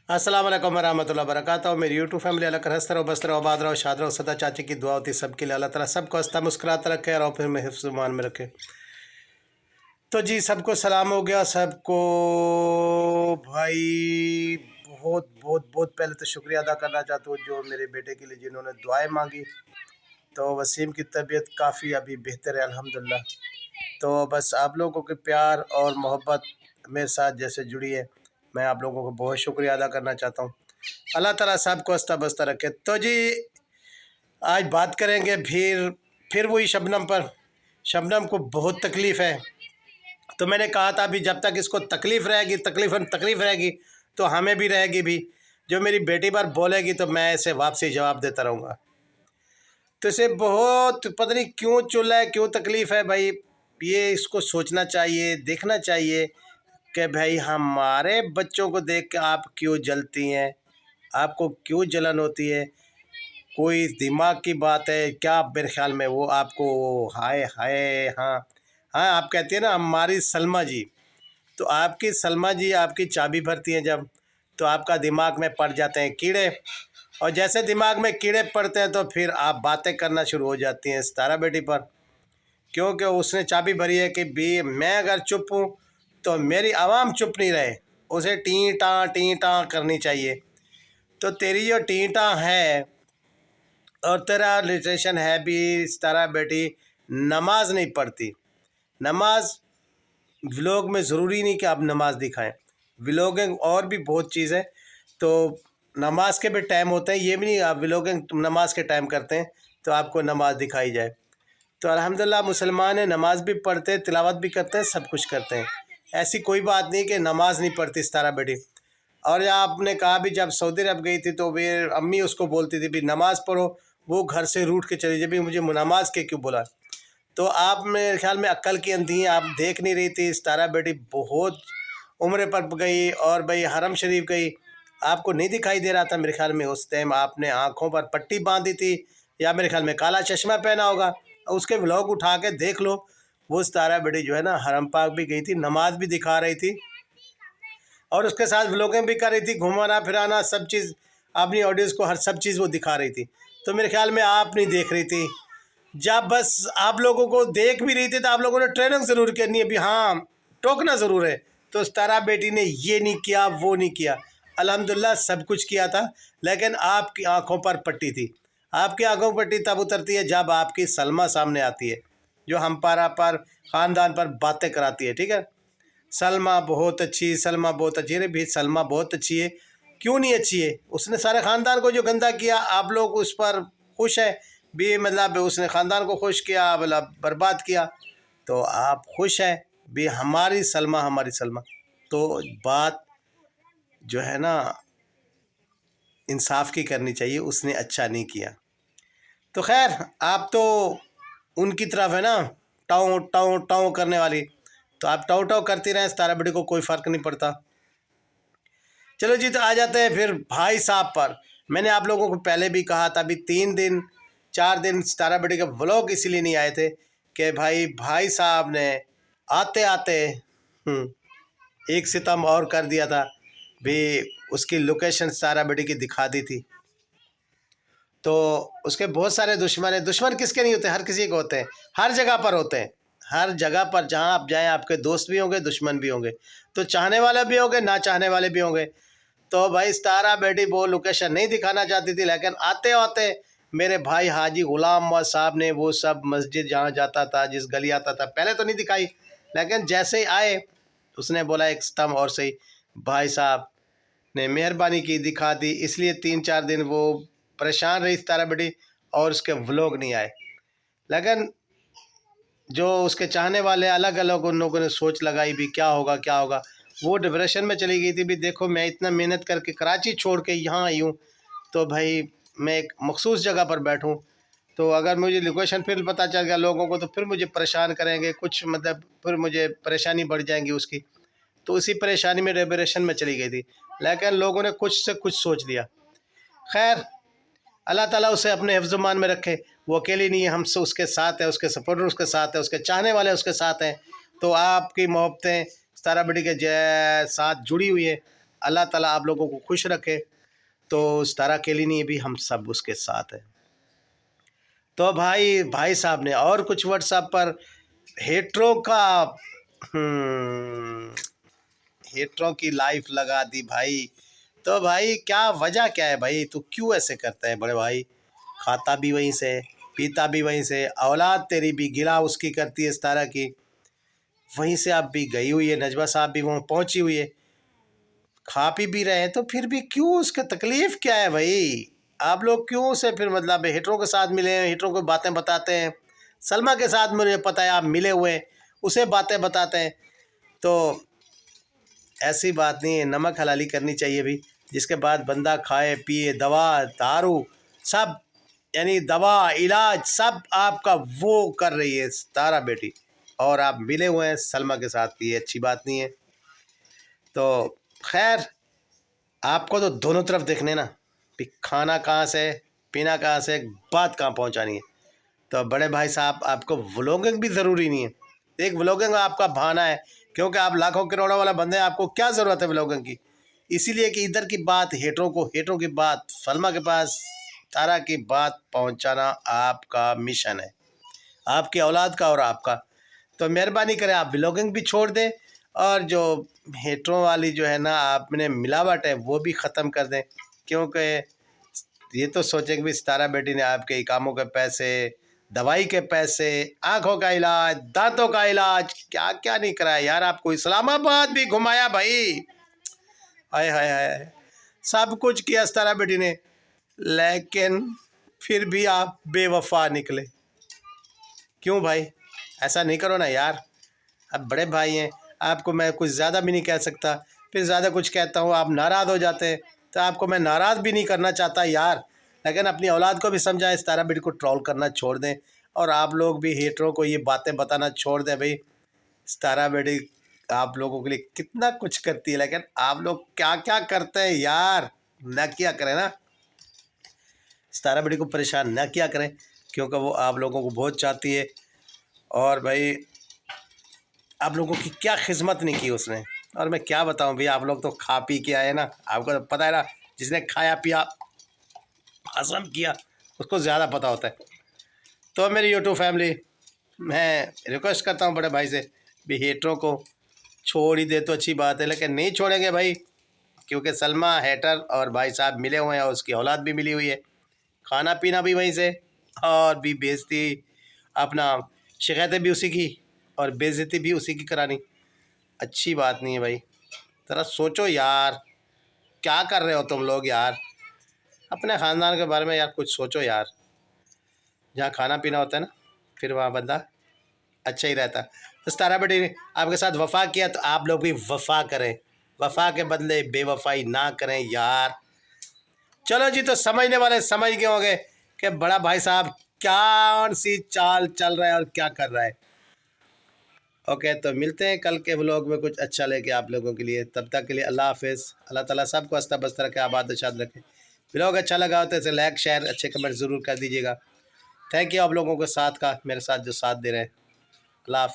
अस्सलाम वालेकुम वरहमतुल्लाहि वबरकातुहू। मेरी यूट्यूब फैमिली अल्लाह कर हंसते रहो, बसते रहो, आबाद रहो, शाद रहो। सदा चाची की दुआ होती है सबके लिए, अल्लाह ताला सबको हंसता मुस्कुराता रखे और फिर में हिफ्ज़ ईमान में रखे। तो जी सबको सलाम हो गया सबको। भाई बहुत बहुत बहुत पहले तो शुक्रिया अदा करना चाहता हूँ जो मेरे बेटे के लिए जिन्होंने दुआएं मांगी। तो वसीम की तबीयत काफ़ी अभी बेहतर है अल्हम्दुलिल्लाह। तो बस आप लोगों के प्यार और मोहब्बत मेरे साथ जैसे जुड़ी है, मैं आप लोगों को बहुत शुक्रिया अदा करना चाहता हूँ। अल्लाह ताला सबको हंसता बसता रखे। तो जी आज बात करेंगे फिर वही शबनम पर। शबनम को बहुत तकलीफ़ है, तो मैंने कहा था अभी जब तक इसको तकलीफ़ रहेगी, तकलीफ़ रहेगी तो हमें भी रहेगी भी। जो मेरी बेटी पर बोलेगी तो मैं इसे वापसी जवाब देता रहूँगा। तो इसे बहुत पता नहीं क्यों चुल है, क्यों तकलीफ़ है भाई। ये इसको सोचना चाहिए, देखना चाहिए कि भाई हमारे बच्चों को देख के आप क्यों जलती हैं, आपको क्यों जलन होती है। कोई दिमाग की बात है क्या? मेरे ख्याल में वो आपको हाय हाय हाँ हाँ आप कहती हैं ना हमारी सलमा जी। तो आपकी सलमा जी आपकी चाबी भरती हैं जब, तो आपका दिमाग में पड़ जाते हैं कीड़े। और जैसे दिमाग में कीड़े पड़ते हैं तो फिर आप बातें करना शुरू हो जाती हैं सितारा बेटी पर, क्योंकि उसने चाबी भरी है कि भी मैं अगर चुप हूँ तो मेरी आवाम चुप नहीं रहे, उसे टी टाँ करनी चाहिए। तो तेरी जो टी टाँ है और तेरा लिटरेशन है भी सितारा बेटी, नमाज नहीं पढ़ती। नमाज व्लॉग में ज़रूरी नहीं कि आप नमाज दिखाएं, व्लॉगिंग और भी बहुत चीज़ है। तो नमाज के भी टाइम होते हैं, ये भी नहीं आप व्लॉगिंग नमाज के टाइम करते हैं तो आपको नमाज दिखाई जाए। तो अल्हम्दुलिल्लाह मुसलमान है, नमाज भी पढ़ते हैं, तिलावत भी करते हैं, सब कुछ करते हैं। ऐसी कोई बात नहीं कि नमाज नहीं पढ़ती सितारा बेटी। और आपने कहा भी जब सऊदी अरब गई थी तो वे अम्मी उसको बोलती थी भी नमाज़ पढ़ो, वो घर से रूठ के चली जाए भी मुझे नमाज के क्यों बोला। तो आप मेरे ख्याल में अक्ल की अंधी हैं, आप देख नहीं रही थी। सितारा बेटी बहुत उम्र पर गई और भाई हरम शरीफ गई, आपको नहीं दिखाई दे रहा था मेरे ख्याल में। उस टाइम आपने आँखों पर पट्टी बांधी थी या मेरे ख्याल में काला चश्मा पहना होगा। उसके व्लॉग उठा के देख लो, वो सितारा बेटी जो है ना हरम पाक भी गई थी, नमाज भी दिखा रही थी और उसके साथ व्लॉगिंग भी कर रही थी, घुमाना फिराना सब चीज़ अपनी ऑडियंस को हर सब चीज़ वो दिखा रही थी। तो मेरे ख्याल में आप नहीं देख रही थी। जब बस आप लोगों को देख भी रही थी तो आप लोगों ने ट्रेनिंग ज़रूर करनी है भी, हाँ टोकना ज़रूर है। तो सितारा बेटी ने ये नहीं किया वो नहीं किया, अल्हम्दुलिल्लाह सब कुछ किया था, लेकिन आपकी आंखों पर पट्टी थी। आपकी आंखों पर पट्टी तब उतरती है जब आपकी सलमा सामने आती है, जो हम पर ख़ानदान पर बातें कराती है। ठीक है, सलमा बहुत अच्छी, सलमा बहुत अच्छी। अरे भी सलमा बहुत अच्छी है, क्यों नहीं अच्छी है? उसने सारे ख़ानदान को जो गंदा किया, आप लोग उस पर खुश है भी, मतलब उसने ख़ानदान को खुश किया, मतलब बर्बाद किया, तो आप खुश हैं भी हमारी सलमा हमारी सलमा। तो बात जो है ना इंसाफ की करनी चाहिए, उसने अच्छा नहीं किया। तो खैर आप तो उनकी तरफ है ना टाँव टाँव टाँव करने वाली, तो आप टाँव टाँव करती रहें, सितारा बेटी को कोई फ़र्क नहीं पड़ता। चलो जी, तो आ जाते हैं फिर भाई साहब पर। मैंने आप लोगों को पहले भी कहा था, अभी 3 दिन 4 दिन सितारा बेटी के व्लॉग इसीलिए नहीं आए थे कि भाई साहब ने आते आते एक सितम और कर दिया था भी। उसकी लोकेशन सितारा बेटी की दिखा दी थी, तो उसके बहुत सारे दुश्मन हैं। दुश्मन किसके नहीं होते? हर किसी को होते हैं, हर जगह पर होते हैं। हर जगह पर जहाँ आप जाएं आपके दोस्त भी होंगे, दुश्मन भी होंगे, तो चाहने वाले भी होंगे, ना चाहने वाले भी होंगे। तो भाई सितारा बेटी वो लोकेशन नहीं दिखाना चाहती थी, लेकिन आते आते मेरे भाई हाजी गुलाम मोहम्मद साहब ने वो सब मस्जिद जहाँ जाता था, जिस गली आता था, पहले तो नहीं दिखाई, लेकिन जैसे ही आए उसने बोला एक स्तंभ और सही। भाई साहब ने मेहरबानी की, दिखा दी। इसलिए 3-4 दिन वो परेशान रही सितारा बेटी और उसके व्लॉग नहीं आए। लेकिन जो उसके चाहने वाले अलग अलग उन लोगों ने सोच लगाई भी क्या होगा क्या होगा, वो डिप्रेशन में चली गई थी भी। देखो मैं इतना मेहनत करके कराची छोड़ के यहाँ आई हूँ, तो भाई मैं एक मखसूस जगह पर बैठूँ, तो अगर मुझे लोकेशन फिर पता चल गया लोगों को तो फिर मुझे परेशान करेंगे, कुछ मतलब फिर मुझे परेशानी बढ़ जाएंगी उसकी। तो उसी परेशानी में डिप्रेशन में चली गई थी, लेकिन लोगों ने कुछ से कुछ सोच लिया। खैर अल्लाह ताला उसे अपने हिफ्ज़-ओ-मान में रखे। वो अकेली नहीं है, हम से उसके साथ है, उसके सपोर्टर उसके साथ है, उसके चाहने वाले उसके साथ हैं। तो आपकी मोहब्बतें सितारा बेटी के साथ जुड़ी हुई है। अल्लाह ताला आप लोगों को खुश रखे। तो सितारा केलिनी भी हम सब उसके साथ हैं। तो भाई साहब ने और कुछ व्हाट्सएप पर हेटरों का हेटरों की लाइफ लगा दी भाई। तो भाई क्या वजह क्या है भाई, तू क्यों ऐसे करता है बड़े भाई? खाता भी वहीं से, पीता भी वहीं से, औलाद तेरी भी गिला उसकी करती है सितारा की, वहीं से आप भी गई हुई है, नजमा साहब भी वहाँ पहुंची हुई है, खा पी भी रहे हैं, तो फिर भी क्यों उसका तकलीफ़ क्या है भाई? आप लोग क्यों से फिर मतलब हेटरों के साथ मिले हैं, हेटरों को बातें बताते हैं। सलमा के साथ मुझे पता है आप मिले हुए हैं, उसे बातें बताते हैं। तो ऐसी बात नहीं है, नमक हलाली करनी चाहिए भी, जिसके बाद बंदा खाए पिए, दवा दारू सब, यानी दवा इलाज सब आपका वो कर रही है तारा बेटी, और आप मिले हुए हैं सलमा के साथ, ये अच्छी बात नहीं है। तो खैर आपको तो दोनों तरफ देखने ना कि खाना कहाँ से, पीना कहाँ से, बात कहाँ पहुँचानी है। तो बड़े भाई साहब आपको व्लॉगिंग भी ज़रूरी नहीं है, एक व्लॉगिंग आपका बहाना है, क्योंकि आप लाखों करोड़ों वाला बंदे हैं, आपको क्या ज़रूरत है व्लॉगिंग की? इसीलिए कि इधर की बात हेटरों की बात सलमा के पास, तारा की बात पहुंचाना आपका मिशन है, आपकी औलाद का और आपका। तो मेहरबानी करें आप व्लॉगिंग भी छोड़ दें, और जो हेटरों वाली जो है ना आपने मिलावट है वो भी ख़त्म कर दें। क्योंकि ये तो सोचें कि भी सितारा बेटी ने आपके कामों के पैसे, दवाई के पैसे, आंखों का इलाज, दांतों का इलाज, क्या क्या नहीं कराया यार, आपको इस्लामाबाद भी घुमाया भाई। हाय हाय हाय, सब कुछ किया सितारा बेटी ने, लेकिन फिर भी आप बेवफा निकले। क्यों भाई? ऐसा नहीं करो ना यार, अब बड़े भाई हैं, आपको मैं कुछ ज़्यादा भी नहीं कह सकता, फिर ज़्यादा कुछ कहता हूँ आप नाराज़ हो जाते हैं, तो आपको मैं नाराज़ भी नहीं करना चाहता यार। लेकिन अपनी औलाद को भी समझाएं, सितारा बेटी को ट्रोल करना छोड़ दें, और आप लोग भी हेटरों को ये बातें बताना छोड़ दें भाई। सितारा बेटी आप लोगों के लिए कितना कुछ करती है, लेकिन आप लोग क्या क्या करते हैं यार, न किया करें ना, सितारा बेटी को परेशान न किया करें, क्योंकि वो आप लोगों को बहुत चाहती है। और भाई आप लोगों की क्या खिदमत नहीं की उसने, और मैं क्या बताऊं भैया, आप लोग तो खा पी के आए ना, आपको तो पता है ना, जिसने खाया पिया हजम किया उसको ज़्यादा पता होता है। तो मेरी यूट्यूब फैमिली, मैं रिक्वेस्ट करता हूं बड़े भाई से भी हेटरों को छोड़ ही दे तो अच्छी बात है, लेकिन नहीं छोड़ेंगे भाई, क्योंकि सलमा हेटर और भाई साहब मिले हुए हैं, और उसकी औलाद भी मिली हुई है, खाना पीना भी वहीं से, और भी बेइज्जती, अपना शिकायतें भी उसी की, और बेइज्जती भी उसी की करानी, अच्छी बात नहीं है भाई। ज़रा सोचो यार, क्या कर रहे हो तुम लोग यार, अपने ख़ानदान के बारे में यार कुछ सोचो यार। जहाँ खाना पीना होता है ना, फिर वहाँ बंदा अच्छा ही रहता। तो सितारा बेटी ने आपके साथ वफ़ा किया, तो आप लोग भी वफ़ा करें, वफ़ा के बदले बेवफ़ाई ना करें यार। चलो जी, तो समझने वाले समझ गए होंगे कि बड़ा भाई साहब क्या सी चाल चल रहा है और क्या कर रहा है। ओके, तो मिलते हैं कल के व्लॉग में कुछ अच्छा लेके आप लोगों के लिए। तब तक के लिए अल्लाह हाफिज़। अल्लाह ताला सबको हंसता बसता रखे, आबाद शाद रखे। व्लॉग अच्छा लगा हो तो इसे लाइक शेयर अच्छे कमेंट ज़रूर कर दीजिएगा। थैंक यू आप लोगों के साथ का, मेरे साथ जो साथ दे रहे हैं। अल्लाह हाफिज़।